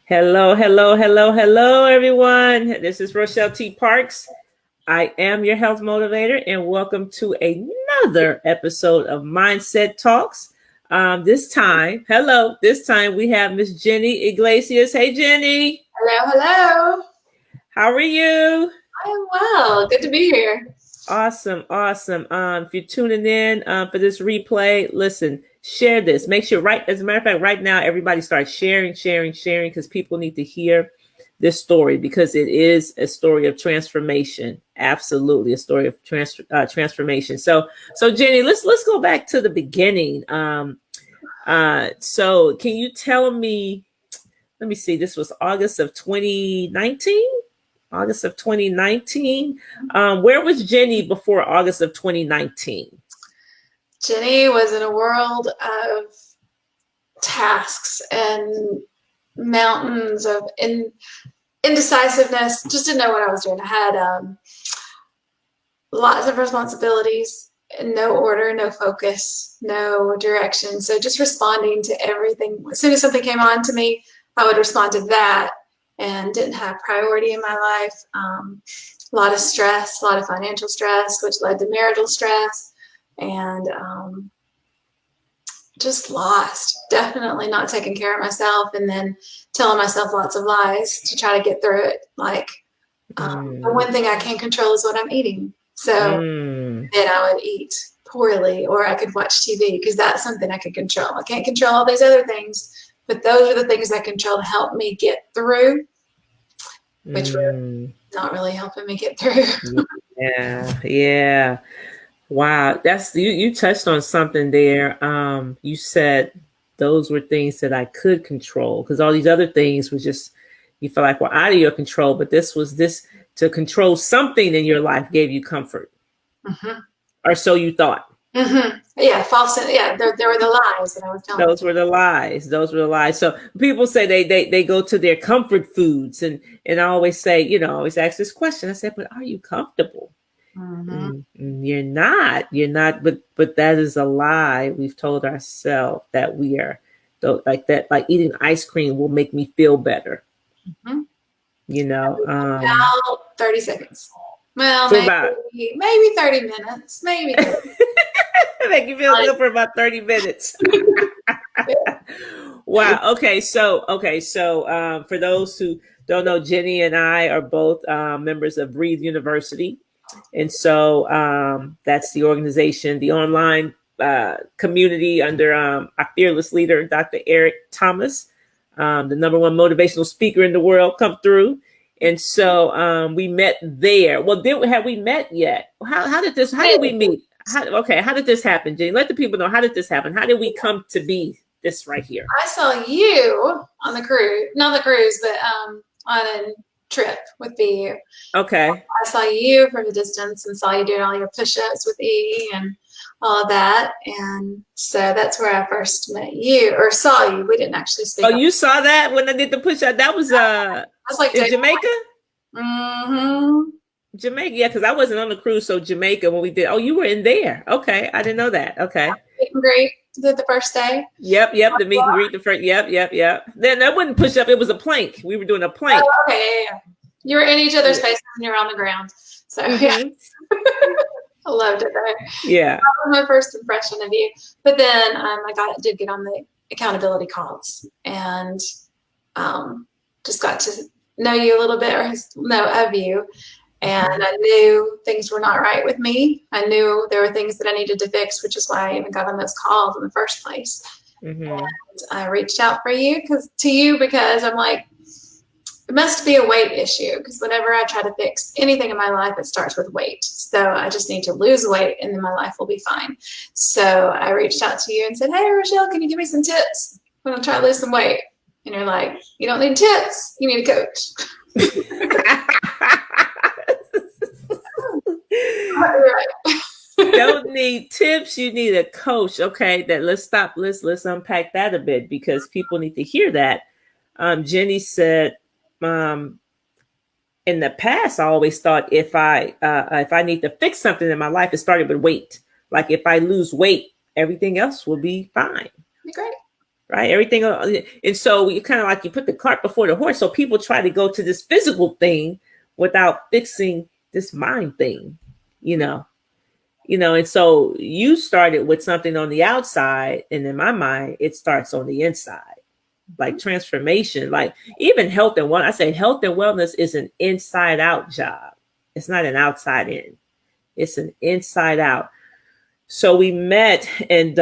Hello, hello, hello, hello, everyone. This is Rochelle T. Parks. I am your health motivator, and welcome to another episode of Mindset Talks. This time we have Miss Jenny Iglesias. Hey, Jenny. Hello, hello. How are you? I am well. Good to be here. Awesome. If you're tuning in for this replay, listen, share this. Make sure, as a matter of fact, right now, everybody start sharing, because people need to hear this story because it is a story of transformation. Absolutely, a story of transformation. So Jenny, let's go back to the beginning. So can you tell me? Let me see. This was August of 2019. Where was Jenny before August of 2019? Jenny was in a world of tasks and mountains of indecisiveness. Just didn't know what I was doing. I had lots of responsibilities, no order, no focus, no direction. So just responding to everything. As soon as something came on to me, I would respond to that. And didn't have priority in my life. A lot of stress, a lot of financial stress, which led to marital stress, and just lost. Definitely not taking care of myself, and then telling myself lots of lies to try to get through it. Like the one thing I can't control is what I'm eating. So then I would eat poorly, or I could watch TV because that's something I could control. I can't control all these other things. But those are the things I control to help me get through, which were not really helping me get through. Yeah. Wow. That's you touched on something there. You said those were things that I could control because all these other things was just, you feel like were out of your control. But this to control something in your life gave you comfort. Or so you thought. Yeah, false. Yeah, there were the lies that I was telling. Those were the lies. So people say they go to their comfort foods, and I always say, always ask this question. I said, but are you comfortable? You're not. But that is a lie we've told ourselves, that we are, like that. Like eating ice cream will make me feel better. About 30 seconds. Well, maybe 30 minutes. Maybe. Make you feel good for about 30 minutes. Wow. Okay. So for those who don't know, Jenny and I are both members of Breathe University. And so that's the organization, the online community under our fearless leader, Dr. Eric Thomas, the #1 motivational speaker in the world, come through. And so we met there. Well, have we met yet? How did we meet? How did this happen, Jenny? Let the people know, how did this happen? How did we come to be this right here? I saw you on the cruise, not the cruise, but on a trip with BU. Okay. I saw you from a distance and saw you doing all your push-ups with E and all of that. And so that's where I first met you, or saw you. We didn't actually speak. Oh, you saw that when I did the push-up? That was like in Jamaica? Jamaica, yeah, because I wasn't on the cruise, so Jamaica when we did. Oh, you were in there. Okay, I didn't know that. Okay. Meet and greet the first day. Yep. The meet and greet the first. Yep. Then that wasn't push up. It was a plank. We were doing a plank. Oh, okay. Yeah. You were in each other's faces and you were on the ground. So yeah, I loved it there. Yeah. That was my first impression of you. But then I did get on the accountability calls and just got to know you a little bit, or know of you. And I knew things were not right with me. I knew there were things that I needed to fix, which is why I even got on those calls in the first place. And I reached out to you because I'm like, it must be a weight issue, because whenever I try to fix anything in my life, it starts with weight. So I just need to lose weight and then my life will be fine. So I reached out to you and said, hey, Rochelle, can you give me some tips? I'm going to try to lose some weight. And you're like, you don't need tips. You need a coach. Don't need tips, you need a coach. Okay, let's unpack that a bit, because people need to hear that. Jenny said, in the past, I always thought if I need to fix something in my life, it started with weight. Like if I lose weight, everything else will be fine. Be great. right? Everything. And so you kind of like you put the cart before the horse. So people try to go to this physical thing without fixing this mind thing, you know. And so you started with something on the outside, and in my mind, it starts on the inside, like transformation, like even health and wellness. I say health and wellness is an inside out job. It's not an outside in. It's an inside out. So we met, and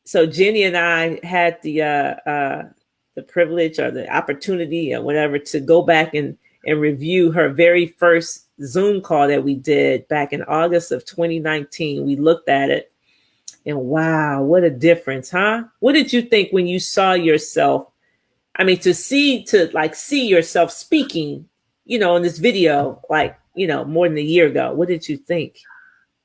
so Jenny and I had the privilege or the opportunity or whatever to go back and review her very first Zoom call that we did back in August of 2019. We looked at it, and wow, what a difference, huh? What did you think when you saw yourself? I mean, to see yourself speaking, in this video, more than a year ago. What did you think?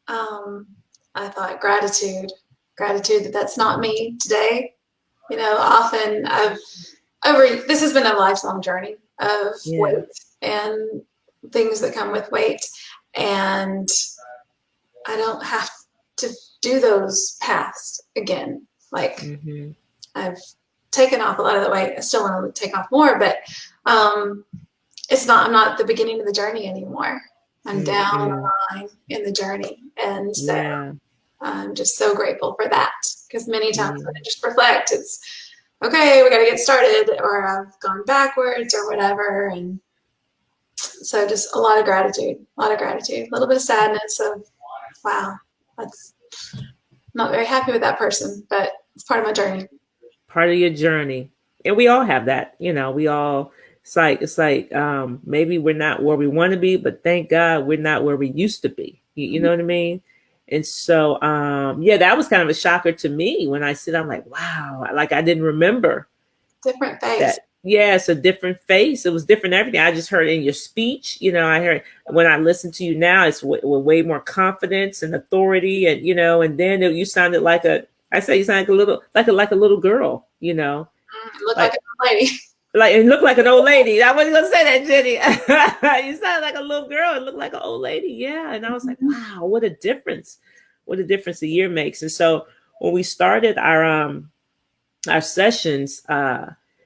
I thought gratitude that that's not me today. Often this has been a lifelong journey of weight and things that come with weight, and I don't have to do those paths again. Like I've taken off a lot of the weight. I still want to take off more, but I'm not at the beginning of the journey anymore. I'm down the line in the journey, and so I'm just so grateful for that, because many times when I just reflect, it's okay, we got to get started, or I've gone backwards or whatever. And so just a lot of gratitude, a little bit of sadness of, wow, that's not very happy with that person, but it's part of my journey. Part of your journey. And we all have that, we all, it's like maybe we're not where we want to be, but thank God we're not where we used to be. You know what I mean? And so, that was kind of a shocker to me when I said, I'm like, wow, like I didn't remember. Different face. That. Yeah, it's a different face. It was different everything. I just heard in your speech, I heard when I listen to you now, it's with way more confidence and authority, and and then you sounded like you sound like a little girl, Look like an old lady. It looked like an old lady. I wasn't gonna say that, Jenny. You sound like a little girl and look like an old lady. Yeah. And I was like, wow, what a difference. What a difference a year makes. And so when we started our sessions,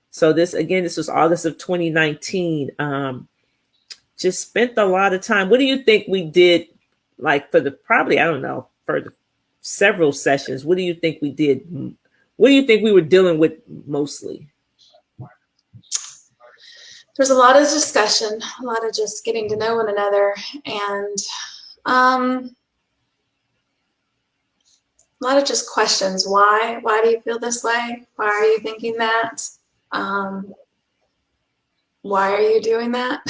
so this was August of 2019. Just spent a lot of time. What do you think we did, like for the several sessions? What do you think we did? What do you think we were dealing with mostly? There's a lot of discussion, a lot of just getting to know one another, and a lot of just questions. Why do you feel this way? Why are you thinking that? Why are you doing that?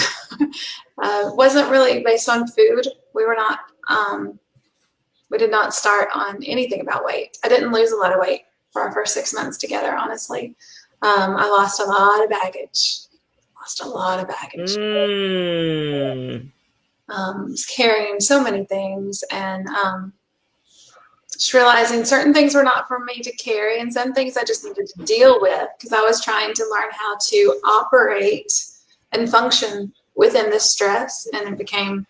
Wasn't really based on food. We did not start on anything about weight. I didn't lose a lot of weight for our first 6 months together, honestly. I lost a lot of baggage. Was carrying so many things, and just realizing certain things were not for me to carry, and some things I just needed to deal with, because I was trying to learn how to operate and function within this stress. And it became,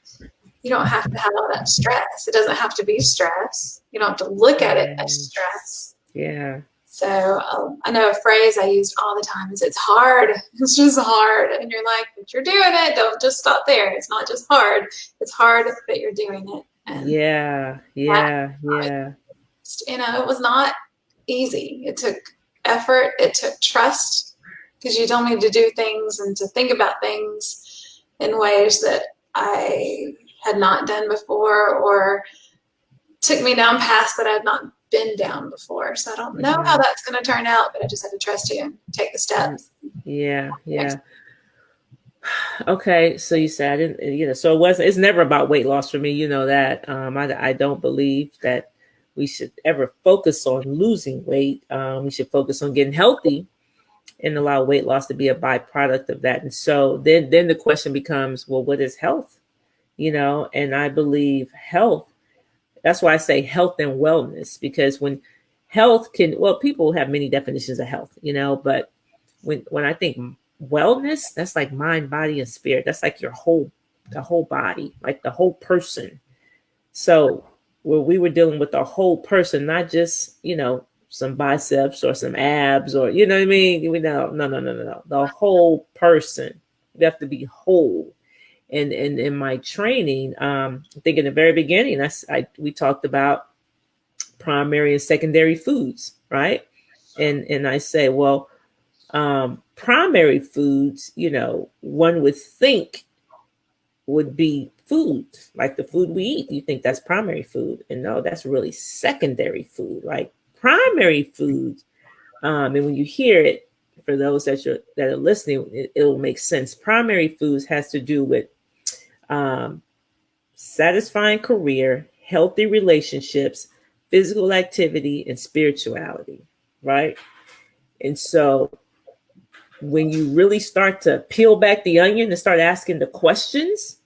you don't have to have all that stress. It doesn't have to be stress. You don't have to look at it as stress. Yeah. So I know a phrase I used all the time is, it's hard. It's just hard. And you're like, but you're doing it. Don't just stop there. It's not just hard. It's hard, but you're doing it. And yeah. it was not easy. It took effort. It took trust, because you told me to do things and to think about things in ways that I had not done before, or took me down paths that I had not been down before. So I don't know how that's going to turn out, but I just had to trust you and take the steps. Yeah. Okay. So you said, I didn't, so it's never about weight loss for me. You know that. I don't believe that we should ever focus on losing weight. We should focus on getting healthy and allow weight loss to be a byproduct of that. And so then the question becomes, well, what is health? And I believe health, that's why I say health and wellness, because when health people have many definitions of health, but when I think wellness, that's like mind, body, and spirit. That's like the whole body, like the whole person. So where we were dealing with the whole person, not just, some biceps or some abs, or you know what I mean. We know, no. The whole person. You have to be whole. And in my training, I think in the very beginning, we talked about primary and secondary foods, right? And I say, well, primary foods, one would think would be food, like the food we eat. You think that's primary food, and no, that's really secondary food. Like primary foods, and when you hear it, for those that are listening, it will make sense. Primary foods has to do with satisfying career, healthy relationships, physical activity, and spirituality, right? And so when you really start to peel back the onion and start asking the questions,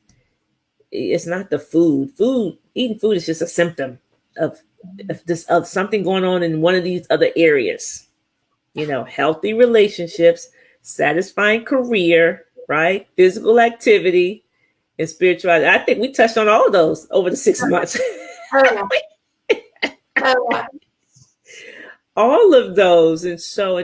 it's not the food. Eating food is just a symptom of of something going on in one of these other areas. Healthy relationships, satisfying career, right? Physical activity, and spirituality. I think we touched on all of those over the 6 months. Oh, yeah. Oh, yeah. All of those. And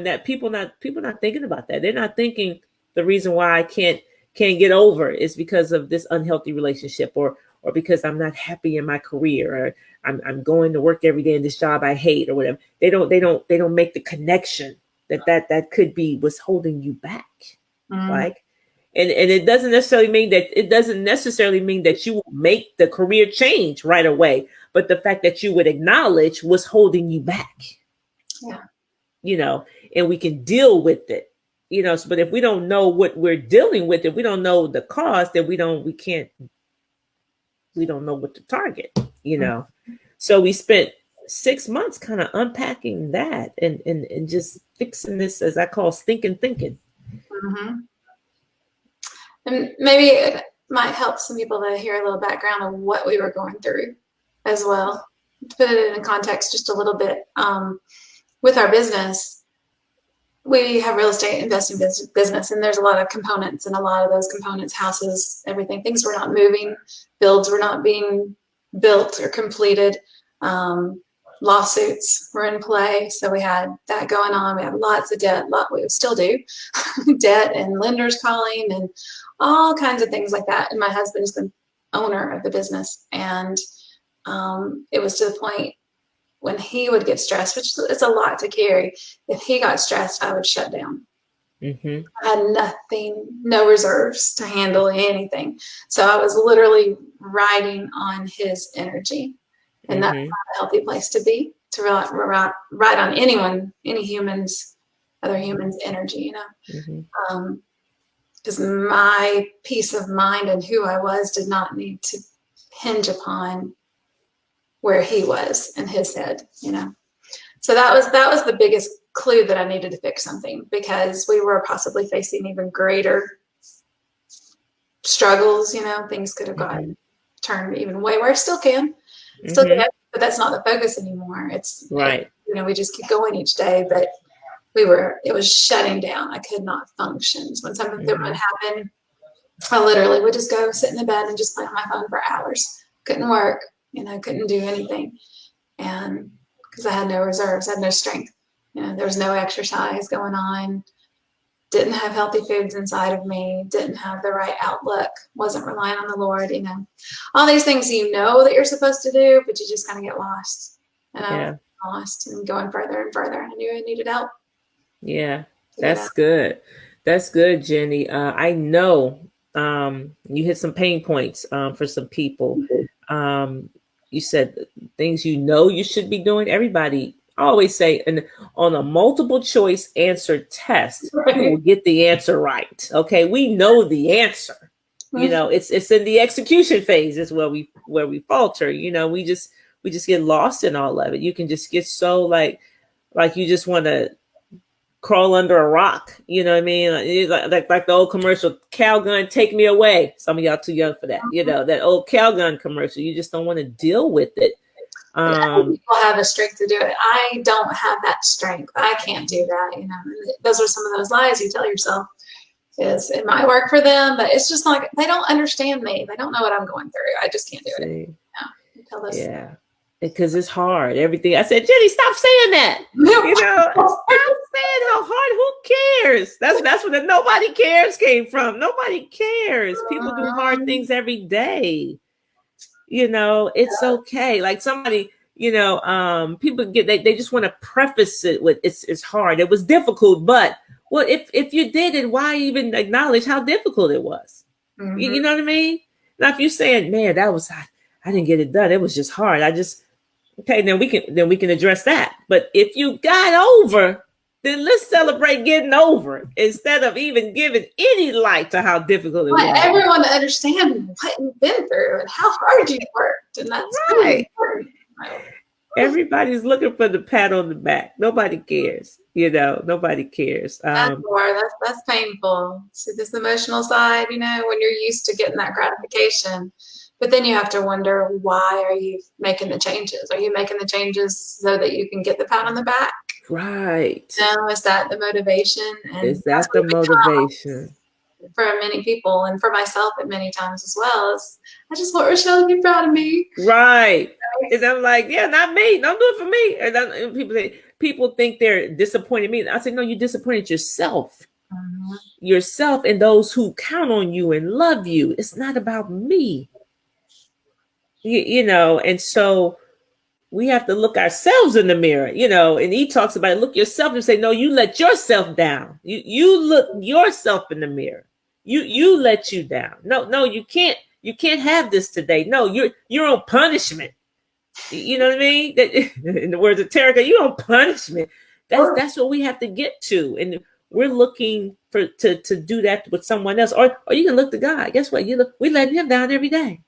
that people not thinking about that. They're not thinking the reason why I can't get over is because of this unhealthy relationship, or because I'm not happy in my career, or I'm going to work every day in this job I hate, or whatever. They don't make the connection that could be what's holding you back. Like, and it doesn't necessarily mean that you will make the career change right away, but the fact that you would acknowledge what's holding you back. Yeah. And we can deal with it. But if we don't know what we're dealing with, if we don't know the cause, then we don't know what to target. So we spent 6 months kind of unpacking that and just fixing this, as I call stinking thinking. Mm-hmm. And maybe it might help some people to hear a little background of what we were going through as well. To put it in context just a little bit, with our business, we have real estate investing business, and there's a lot of components, and a lot of those components, houses, everything, things were not moving, builds were not being built or completed. Lawsuits were in play, so we had that going on. We had lots of debt, we still do, debt and lenders calling and all kinds of things like that. And my husband is the owner of the business, and it was to the point when he would get stressed, which is a lot to carry. If he got stressed, I would shut down. Mm-hmm. I had nothing, no reserves to handle anything. So I was literally riding on his energy. And that's not a healthy place to be, to ride on any humans, other humans' energy, because my peace of mind and who I was did not need to hinge upon where he was in his head, So that was the biggest clue that I needed to fix something, because we were possibly facing even greater struggles. Things could have gotten turned even way worse. Still can. Still can, but that's not the focus anymore. It's right. We just keep going each day, but it was shutting down. I could not function. When something would happen, I literally would just go sit in the bed and just play on my phone for hours. Couldn't work, couldn't do anything. And because I had no reserves, I had no strength. There was no exercise going on. Didn't have healthy foods inside of me, didn't have the right outlook, wasn't relying on the Lord, all these things that you're supposed to do, but you just kind of get lost. And I was lost and going further and further. I knew I needed help. Yeah, that's good. That's good, Jenny. I know you hit some pain points for some people. You said things you should be doing. Everybody always say, and on a multiple choice answer test, you will get the answer right. Okay, we know the answer. It's in the execution phase is where we falter. We just get lost in all of it. You can just get so like you just want to crawl under a rock. You know what I mean? Like the old commercial, cow gun, take me away. Some of y'all too young for that. That old cow gun commercial. You just don't want to deal with it. People have the strength to do it. I don't have that strength. I can't do that. Those are some of those lies you tell yourself. It might work for them, but it's just like they don't understand me. They don't know what I'm going through. I just can't do it. Yeah. because it's hard. Everything. I said, Jenny, stop saying that. Stop saying how hard. Who cares? That's where the nobody cares came from. Nobody cares. People do hard things every day. It's okay. Like somebody, people they just want to preface it with it's hard. It was difficult, but well, if you did it, why even acknowledge how difficult it was? Mm-hmm. You know what I mean? Now, if you're saying, man, I didn't get it done. It was just hard. Okay, then we can address that. But if you got over, then let's celebrate getting over instead of even giving any light to how difficult it was. Everyone to understand what you've been through and how hard you worked, and that's right. Everybody's looking for the pat on the back. Nobody cares. Nobody cares. That's painful. See this emotional side, when you're used to getting that gratification. But then you have to wonder, why are you making the changes? Are you making the changes so that you can get the pat on the back? Right. Is that the motivation? And is that the motivation? For many people, and for myself at many times as well, is I just want Rochelle to be proud of me. Right. And I'm like, yeah, not me. Don't do it for me. And people think they're disappointed me. I say, no, you disappointed yourself. Mm-hmm. Yourself and those who count on you and love you. It's not about me. And so we have to look ourselves in the mirror, and he talks about it, look yourself and say, no, you let yourself down. You look yourself in the mirror. You let you down. No, you can't have this today. No, you're on punishment. You know what I mean? In the words of Terica, you're on punishment. That's what we have to get to. And we're looking to do that with someone else. Or you can look to God. Guess what? We letting him down every day.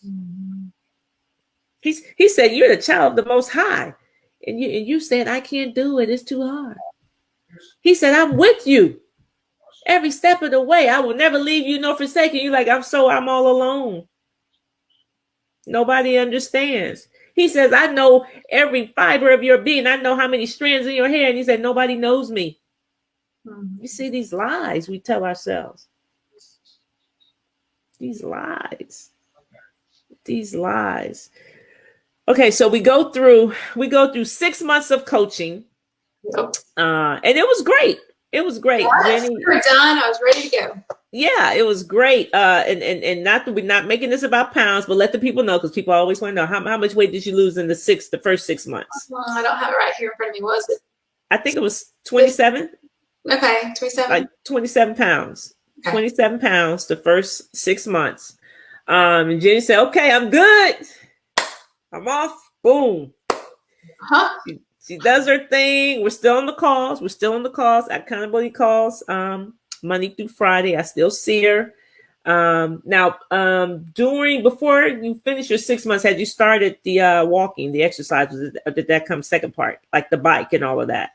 Mm-hmm. He said, you're the child of the Most High. And you said, I can't do it. It's too hard. He said, I'm with you every step of the way. I will never leave you nor forsake you. Like, I'm all alone. Nobody understands. He says, I know every fiber of your being. I know how many strands in your hair. And he said, nobody knows me. Mm-hmm. You see these lies we tell ourselves. These lies. Okay, so we go through 6 months of coaching. Yep. And it was great. Jenny, we were done. I was ready to go. Yeah, it was great. And not that we're not making this about pounds, but let the people know, because people always want to know how much weight did you lose in the first 6 months? Well, I don't have it right here in front of me. Was it? I think it was 27. Okay, 27. Like 27 pounds. Okay. 27 pounds the first 6 months. And Jenny said, okay, I'm good. I'm off. Boom. Huh? She does her thing. We're still on the calls. Accountability calls. Monday through Friday. I still see her. Now, before you finish your 6 months, had you started the walking, the exercise? Or did that come second part, like the bike and all of that?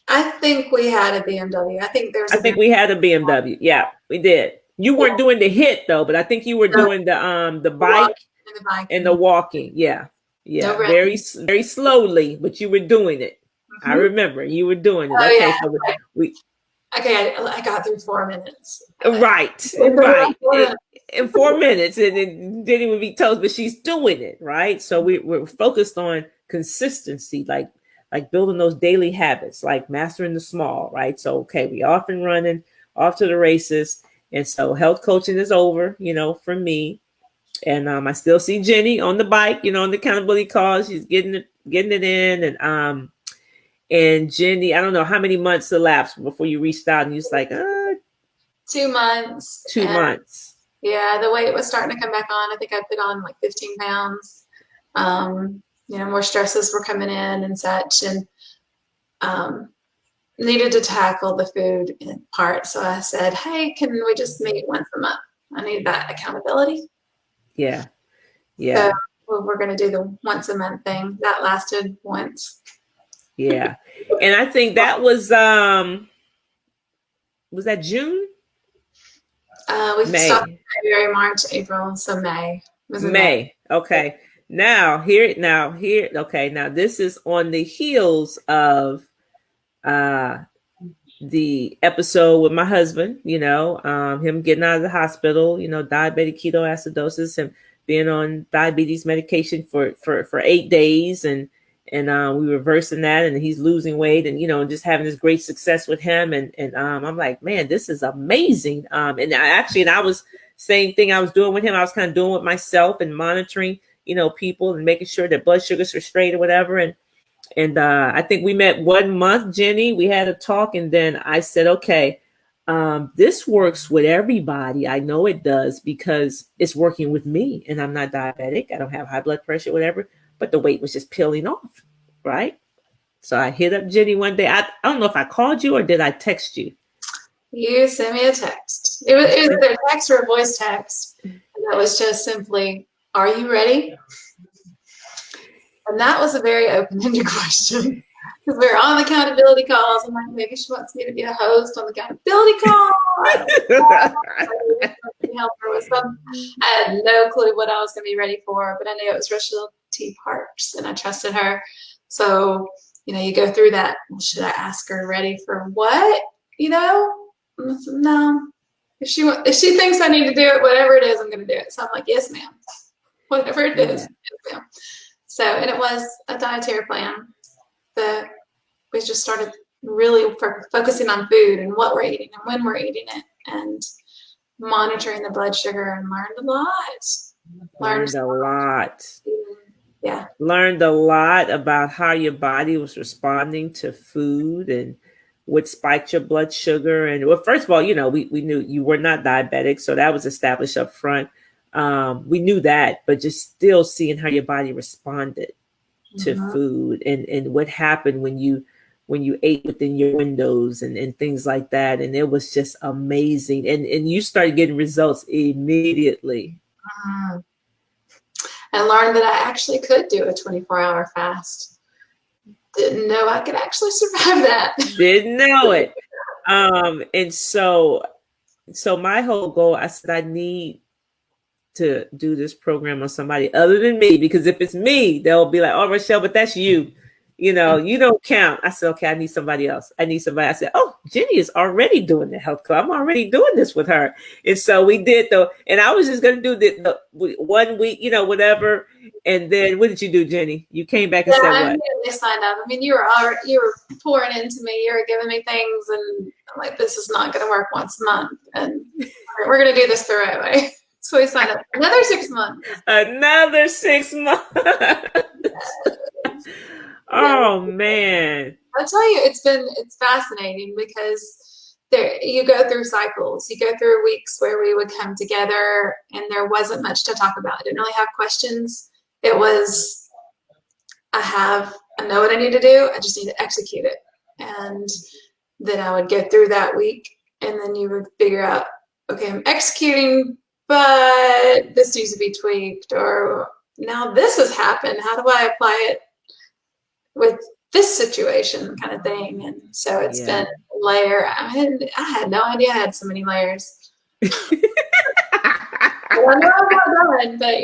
I think we had a BMW. I think we had a BMW. Yeah, we did. You weren't doing the HIIT though, but I think you were doing the bike and the walking. Yeah. No, very very slowly, but you were doing it. Mm-hmm. I remember you were doing it. Oh, okay, so I got through 4 minutes. Right. In 4 minutes, and then Jenny would be told, but she's doing it right. So we're focused on consistency, like building those daily habits, like mastering the small. Right. So okay, we off and running, off to the races. And so health coaching is over, for me. And I still see Jenny on the bike, on the accountability calls. She's getting it in. And Jenny, I don't know how many months elapsed before you reached out and you was like, 2 months. 2 months. Yeah, the weight was starting to come back on. I think I put on like 15 pounds. More stresses were coming in and such. And needed to tackle the food part. So I said, hey, can we just meet once a month? I need that accountability. Yeah. So we're going to do the once a month thing. That lasted once. Yeah. And I think that was that June? We stopped in February, March, April, so May. May. Okay. Now this is on the heels of the episode with my husband, him getting out of the hospital, diabetic ketoacidosis, him being on diabetes medication for 8 days, and we were reversing that, and he's losing weight, and just having this great success with him, and I'm like, man, this is amazing. And I was same thing I was doing with him. I was kind of doing with myself and monitoring, people and making sure that blood sugars were straight or whatever. And I think we met 1 month, Jenny. We had a talk, and then I said, okay, this works with everybody. I know it does because it's working with me, and I'm not diabetic. I don't have high blood pressure, whatever. But the weight was just peeling off, right? So I hit up Jenny one day. I don't know if I called you or did I text you? You sent me a text. It was either a text or a voice text. And that was just simply, are you ready? And that was a very open-ended question. Because we were on accountability calls. I'm like, maybe she wants me to be a host on the accountability call. Help her with something. I had no clue what I was going to be ready for, but I knew it was Rochelle T. Parks, and I trusted her. So, you go through that. Well, should I ask her ready for what? No. If she thinks I need to do it, whatever it is, I'm going to do it. So I'm like, yes, ma'am. Whatever it is, yes, ma'am. So, and it was a dietary plan that we just started really focusing on food and what we're eating and when we're eating it, and monitoring the blood sugar, and learned a lot. Yeah. Learned a lot about how your body was responding to food and what spiked your blood sugar. And well, first of all, we knew you were not diabetic, so that was established up front. We knew that, but just still seeing how your body responded to food, and what happened when you ate within your windows and things like that. And it was just amazing. And you started getting results immediately. I learned that I actually could do a 24-hour fast. Didn't know I could actually survive that. Didn't know it. And so my whole goal, I said, I need to do this program on somebody other than me, because if it's me, they'll be like, oh, Rochelle, but that's you. You don't count. I said, okay, I need somebody else. I said, oh, Jenny is already doing the health club. I'm already doing this with her. And so we did though. And I was just going to do the 1 week, whatever. And then what did you do, Jenny? You came back and said what? I immediately signed up. I mean, you were pouring into me. You were giving me things, and I'm like, this is not going to work once a month. And we're going to do this the right way. So we signed up for another 6 months. Another 6 months. Oh man. I'll tell you, it's fascinating because you go through cycles. You go through weeks where we would come together and there wasn't much to talk about. I didn't really have questions. It was, I know what I need to do. I just need to execute it. And then I would go through that week, and then you would figure out, okay, I'm executing, but this needs to be tweaked, or now this has happened. How do I apply it with this situation, kind of thing? And so it's been a layer. I had no idea I had so many layers. Well, I know I'm not done, but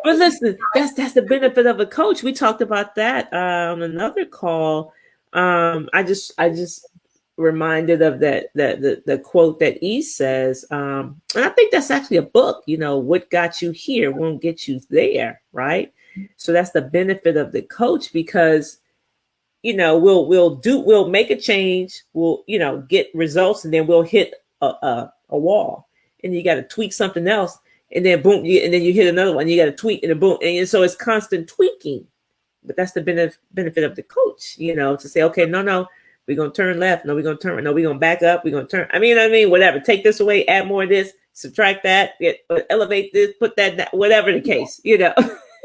But listen, that's the benefit of a coach. We talked about that on another call. I just reminded of that the quote that E says, and I think that's actually a book. What got you here won't get you there, right? So that's the benefit of the coach, because we'll make a change, we'll get results, and then we'll hit a wall, and you got to tweak something else, and then boom, and then you hit another one, you got to tweak, and then boom, and so it's constant tweaking. But that's the benefit of the coach, to say, okay, no, we're gonna turn left, no, we're gonna turn, no, we're gonna back up, we're gonna turn. I mean, whatever. Take this away, add more of this, subtract that, elevate this, put that, whatever the case,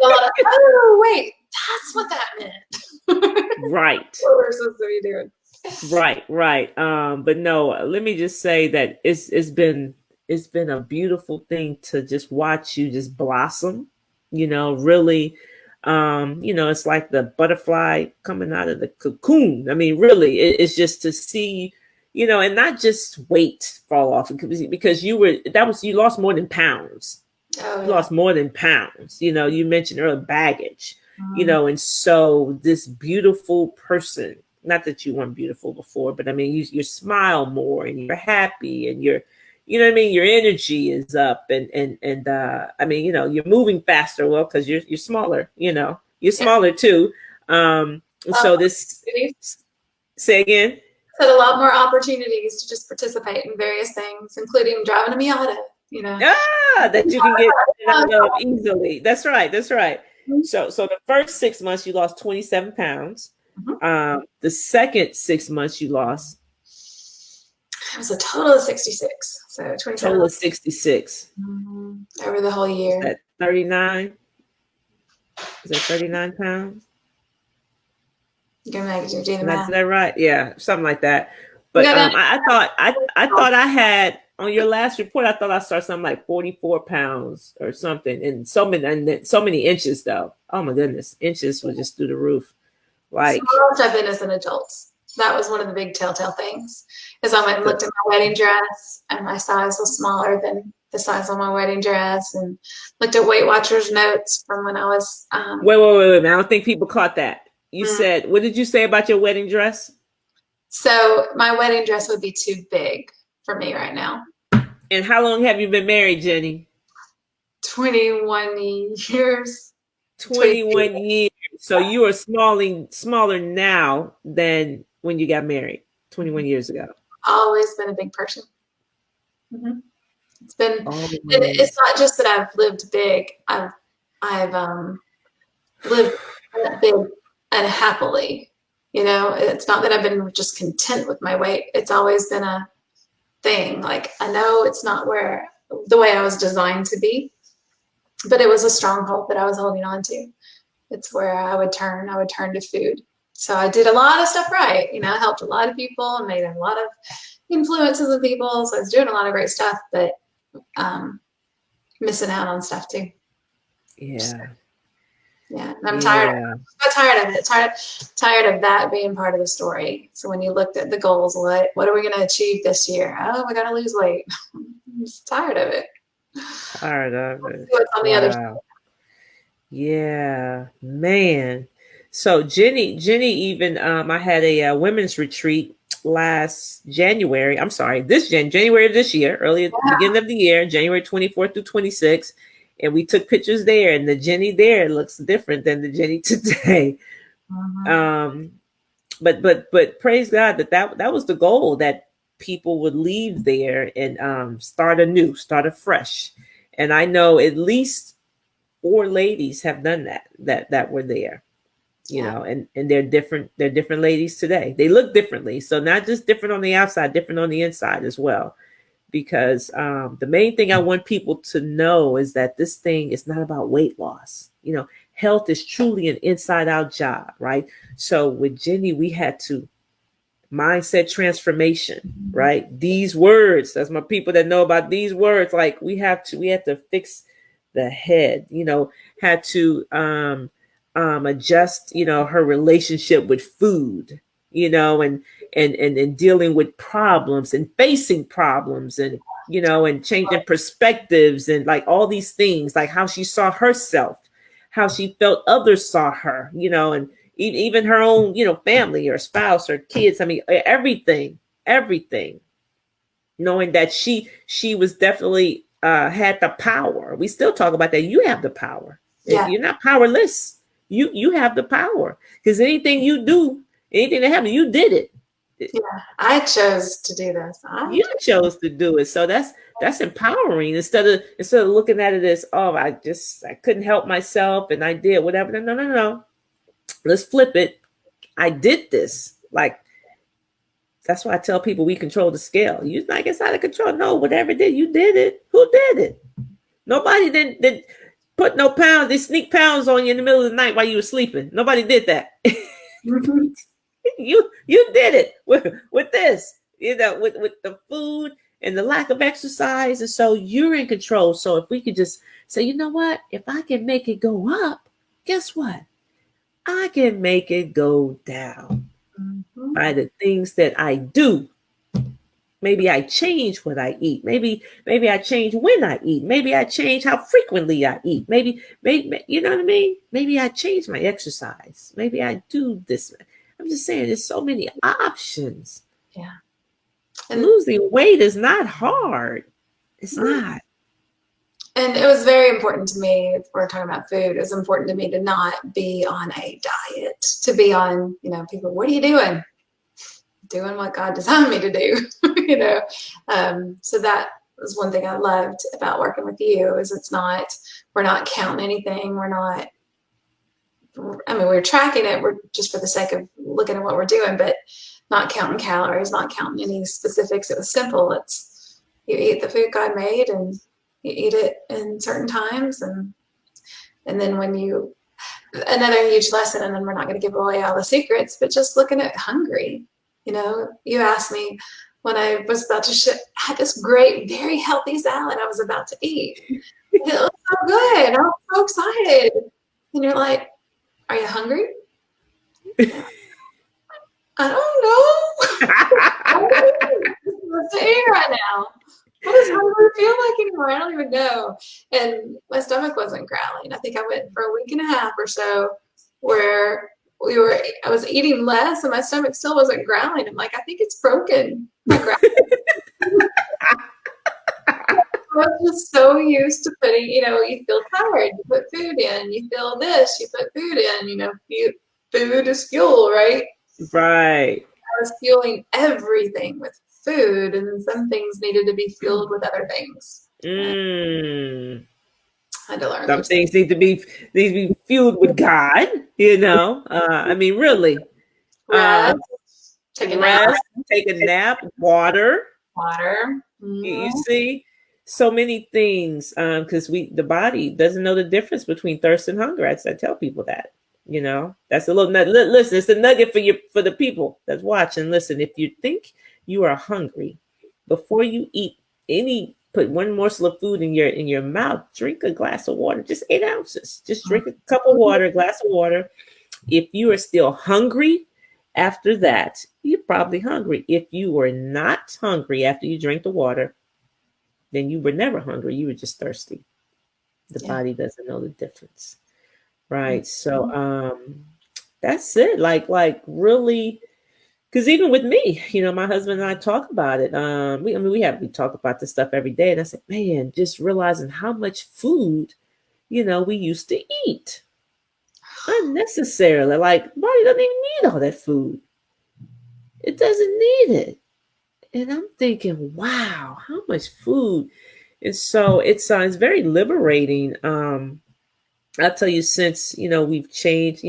Oh, wait, that's what that meant. Right. What we're supposed to be doing. Right. But no, let me just say that it's been a beautiful thing to just watch you just blossom, really. It's like the butterfly coming out of the cocoon. I mean, really, it's just to see, and not just weight fall off, because you lost more than pounds. Oh, yeah. You lost more than pounds. You mentioned earlier baggage, and so this beautiful person, not that you weren't beautiful before, but I mean, you smile more, and you're happy, and you know what I mean, your energy is up, and I mean, you know, you're moving faster. Well, because you're smaller. You know, you're Yeah. smaller too. So this, say again. Had a lot more opportunities to just participate in various things, including driving a Miata. You know. That you can get out of easily. That's right. That's right. So the first 6 months you lost 27 pounds. The second 6 months you lost. It was a total of 66. So 27. Total of 66. Over the whole year. Is that 39? Is that 39 pounds? You're gonna do the Is math. that right? Yeah, something like that. But I thought I had, on your last report, I thought I saw something like 44 pounds or something, and so many inches though. Oh my goodness, inches were just through the roof. Like, smaller I've been as an adult. That was one of the big telltale things. Is I went and looked at my wedding dress, and my size was smaller than the size on my wedding dress, and looked at Weight Watchers notes from when I was. Wait! I don't think people caught that. You said, what did you say about your wedding dress? So my wedding dress would be too big for me right now. And how long have you been married, Jenny? 21 years. 21 years. So you are smaller now than when you got married 21 years ago. Always been a big person. It's been. It's not just that I've lived big. I've lived big and happily. You know, it's not that I've been just content with my weight. It's always been a thing. Like, I know it's not where the way I was designed to be, but it was a stronghold that I was holding on to. It's where I would turn to food. So I did a lot of stuff right. You know, I helped a lot of people and made a lot of influences with people. So I was doing a lot of great stuff, but missing out on stuff too. Yeah. Yeah, and I'm tired. I'm tired of it. Tired of that being part of the story. So when you looked at the goals, what are we going to achieve this year? Oh, we got to lose weight. I'm just tired of it. Tired of it. What's on the other side? Yeah, man. So Jenny, even I had a women's retreat last January. I'm sorry, January of this year, early at the beginning of the year, January 24th through 26th. And we took pictures there, and the Jenny there looks different than the Jenny today. But praise God that was the goal, that people would leave there and start anew, start afresh. And I know at least 4 ladies have done that were there, you know, and they're different ladies today. They look differently. So not just different on the outside, different on the inside as well. Because the main thing I want people to know is that this thing is not about weight loss. You know, health is truly an inside out job, right? So with Jenny, we had to mindset transformation, right? These words, that's my people that know about these words. Like we had to fix the head, you know, had to adjust, you know, her relationship with food, you know, and dealing with problems and facing problems, and, you know, and changing perspectives, and like all these things, like how she saw herself, how she felt others saw her, you know, and even her own, you know, family or spouse or kids. I mean, everything, knowing that she was definitely had the power. We still talk about that. You have the power. Yeah. You're not powerless. You have the power, because anything you do, anything that happened, you did it. Yeah, I chose to do this. You chose to do it. So that's empowering, instead of looking at it as, oh, I couldn't help myself and I did whatever. No. Let's flip it. I did this. Like, that's why I tell people we control the scale. You think it's out of control? No, whatever it did, you did it. Who did it? Nobody did put no pounds. They sneak pounds on you in the middle of the night while you were sleeping. Nobody did that. You did it with this, you know, with the food and the lack of exercise. And so you're in control. So if we could just say, you know what, if I can make it go up, guess what? I can make it go down by the things that I do. Maybe I change what I eat. Maybe I change when I eat. Maybe I change how frequently I eat. Maybe, you know what I mean? Maybe I change my exercise. Maybe I do this. I'm just saying, there's so many options. Yeah. And losing weight is not hard. It's not. And it was very important to me, if we're talking about food, it was important to me to not be on a diet, to be on, people, what are you doing? Doing what God designed me to do, So that was one thing I loved about working with you is we're not counting anything. We're tracking it. We're just for the sake of looking at what we're doing, but not counting calories, not counting any specifics. It was simple. It's you eat the food God made and you eat it in certain times. And then another huge lesson, and then we're not going to give away all the secrets, but just looking at hungry, you asked me when I was about to had this great, very healthy salad I was about to eat. It was so good. I was so excited. And you're like, are you hungry? I don't know. What's to eat right now? What does hunger feel like anymore? I don't even know. And my stomach wasn't growling. I think I went for a week and a half or so where I was eating less and my stomach still wasn't growling. I'm like, I think it's broken. My growling. I was just so used to putting, you feel tired, you put food in, you feel this, you put food in, food is fuel, right? Right. I was fueling everything with food, and some things needed to be fueled with other things. I had to learn Some those things need to be fueled with God, really. Rest, take a nap, Rest, take a nap, water. water. You see, so many things. Because the body doesn't know the difference between thirst and hunger. I tell people that. That's a little nugget. Listen, it's a nugget for the people that's watching. Listen, if you think you are hungry, before you eat put one morsel of food in your mouth, drink a glass of water, just 8 ounces. Just drink a cup of water, a glass of water. If you are still hungry after that, you're probably hungry. If you were not hungry after you drink the water, then you were never hungry. You were just thirsty. The body doesn't know the difference. Right. So that's it. Like really, because even with me, my husband and I talk about it. We talk about this stuff every day. And I said, man, just realizing how much food, we used to eat unnecessarily. Like, body doesn't even need all that food. It doesn't need it. And I'm thinking, wow, how much food. And so it's very liberating. I'll tell you, since we've changed,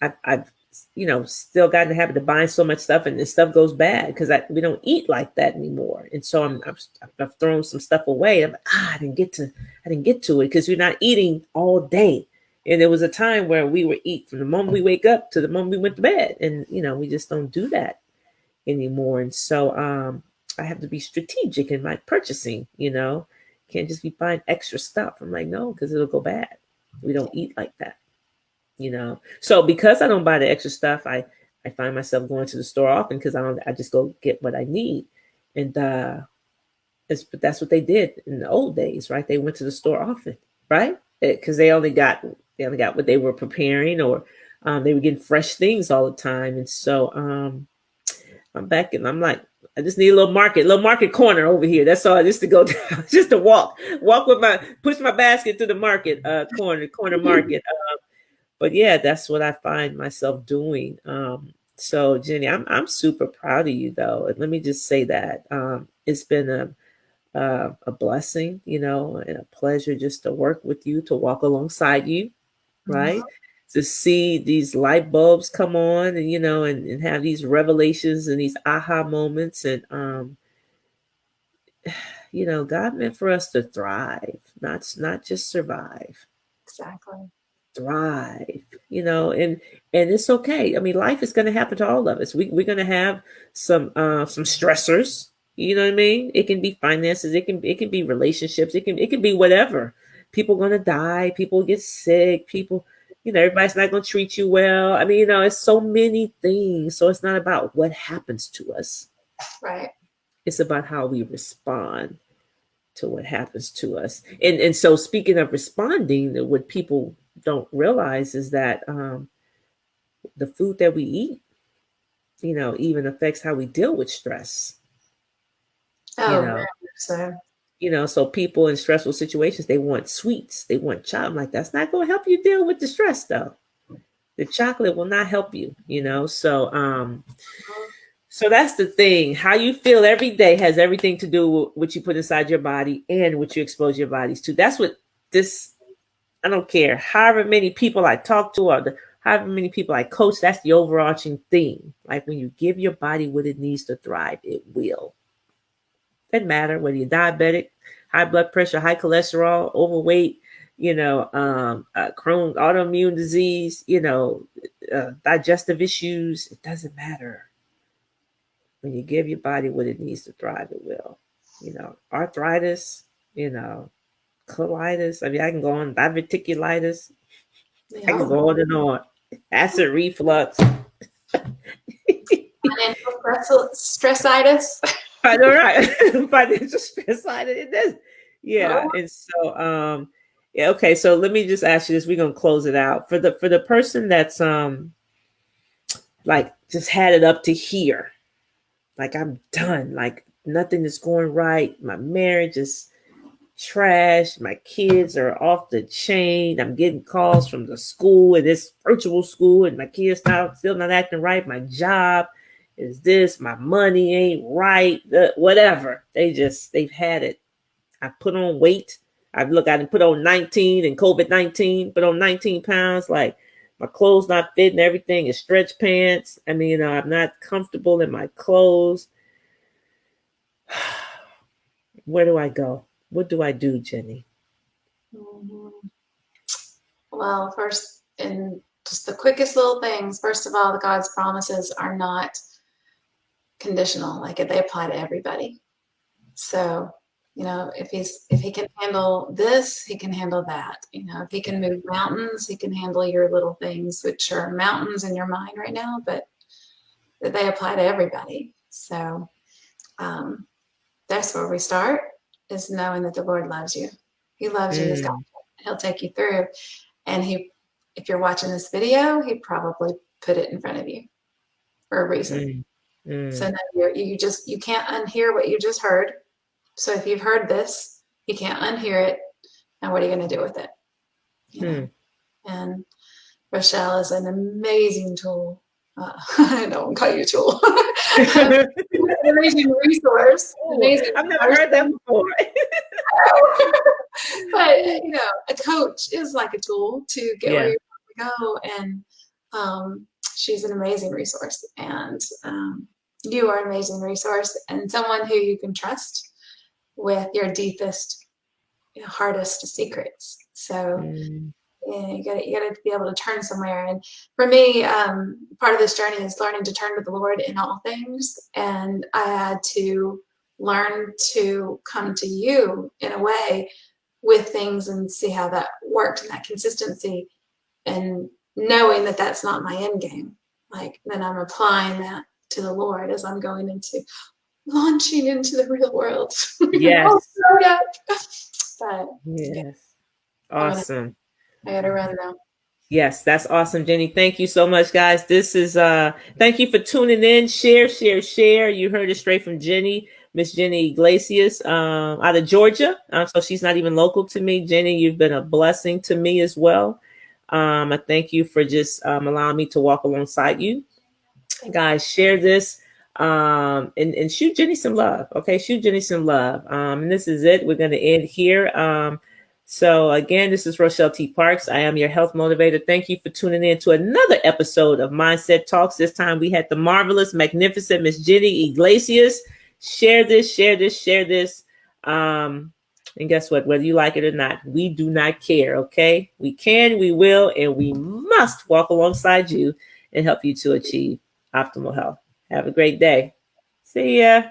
I've still gotten the habit of buying so much stuff, and this stuff goes bad because we don't eat like that anymore. And so I've thrown some stuff away. I'm like, I didn't get to it because we're not eating all day. And there was a time where we would eat from the moment we wake up to the moment we went to bed, and we just don't do that anymore. And so I have to be strategic in my purchasing. Can't just be buying extra stuff. I'm like, no, because it'll go bad. We don't eat like that, So because I don't buy the extra stuff, I find myself going to the store often because I just go get what I need. And that's what they did in the old days, right? They went to the store often, right? Because they only got what they were preparing, or they were getting fresh things all the time. And so I'm back and I'm like, I just need a little market corner over here. That's all, just to go down, just to walk push my basket to the market corner market. But yeah, that's what I find myself doing. So Jenny, I'm super proud of you though. And let me just say that it's been a blessing, and a pleasure just to work with you, to walk alongside you, right? To see these light bulbs come on and and have these revelations and these aha moments. And God meant for us to thrive, not just survive. Exactly. Thrive, and it's okay. I mean, life is going to happen to all of us. We're going to have some stressors. You know what I mean? It can be finances. It can be relationships. It can be whatever. People going to die. People get sick. People, everybody's not going to treat you well. I mean, it's so many things. So it's not about what happens to us. Right. It's about how we respond to what happens to us. And so speaking of responding, what people don't realize is that the food that we eat, even affects how we deal with stress. Oh, very much so. So people in stressful situations, they want sweets, they want chocolate. I'm like, that's not going to help you deal with the stress, though. The chocolate will not help you, so that's the thing. How you feel every day has everything to do with what you put inside your body and what you expose your bodies to. That's what this, I don't care however many people I talk to or however many people I coach, that's the overarching theme. Like when you give your body what it needs to thrive, it will. Doesn't matter whether you're diabetic, high blood pressure, high cholesterol, overweight, Crohn's, autoimmune disease, digestive issues. It doesn't matter. When you give your body what it needs to thrive, it will. Arthritis, colitis. I mean, I can go on, diverticulitis. I can go on and on. Acid reflux. Stressitis. I know, right? Financial stressitis. It is. Yeah. And so, yeah. Okay. So let me just ask you this. We're gonna close it out for the person that's like just had it up to here. Like I'm done. Like nothing is going right. My marriage is trash. My kids are off the chain. I'm getting calls from the school and this virtual school, and my kids still not acting right. My job is this. My money ain't right. Whatever. They've had it. I put on weight. I didn't put on 19 and COVID-19, put on 19 pounds. Like my clothes not fitting. Everything is stretch pants. I mean, I'm not comfortable in my clothes. Where do I go? What do I do, Jenny? Mm-hmm. Well, first, in just the quickest little things, first of all, God's promises are not conditional. Like they apply to everybody. So, if he can handle this, he can handle that. If he can move mountains, he can handle your little things, which are mountains in your mind right now, but they apply to everybody. So that's where we start, is knowing that the Lord loves you. He loves you. He'll take you through. And if you're watching this video, he probably put it in front of you for a reason. So now you can't unhear what you just heard. So if you've heard this, you can't unhear it. Now what are you going to do with it? And Rochelle is an amazing tool. I don't call you a tool. An amazing resource. I've never heard that before. But a coach is like a tool to get where you want to go, and she's an amazing resource, and you are an amazing resource, and someone who you can trust with your deepest, hardest secrets. So you got to be able to turn somewhere. And for me, part of this journey is learning to turn to the Lord in all things, and I had to learn to come to you in a way with things and see how that worked, and that consistency, and knowing that that's not my end game. Like then I'm applying that to the Lord as I'm launching into the real world. Yes. But yes. Awesome. I gotta run now. Yes, that's awesome, Jenny. Thank you so much, guys. This is thank you for tuning in. Share. You heard it straight from Jenny, Miss Jenny Iglesias, out of Georgia. So she's not even local to me. Jenny, you've been a blessing to me as well. I thank you for just allowing me to walk alongside you. Guys, share this and shoot Jenny some love. Okay, shoot Jenny some love. And this is it. We're going to end here. So again, this is Rochelle T. Parks. I am your health motivator. Thank you for tuning in to another episode of Mindset Talks. This time we had the marvelous, magnificent Miss Jenny Iglesias. Share this. And guess what? Whether you like it or not, we do not care. Okay, we can, we will, and we must walk alongside you and help you to achieve optimal health. Have a great day. See ya.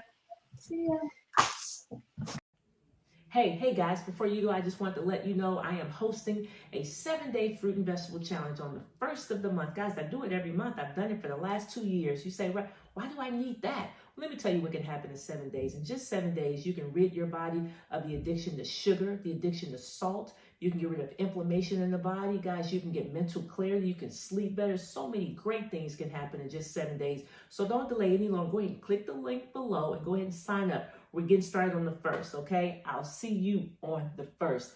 Hey guys, before you go, I just want to let you know I am hosting a 7-day fruit and vegetable challenge on the first of the month. Guys, I do it every month. I've done it for the last 2 years. You say, why do I need that? Well, let me tell you what can happen in 7 days. In just 7 days, you can rid your body of the addiction to sugar, the addiction to salt. You can get rid of inflammation in the body. Guys, you can get mental clarity. You can sleep better. So many great things can happen in just 7 days. So don't delay any longer. Go ahead and click the link below and go ahead and sign up. We're getting started on the 1st, okay? I'll see you on the 1st.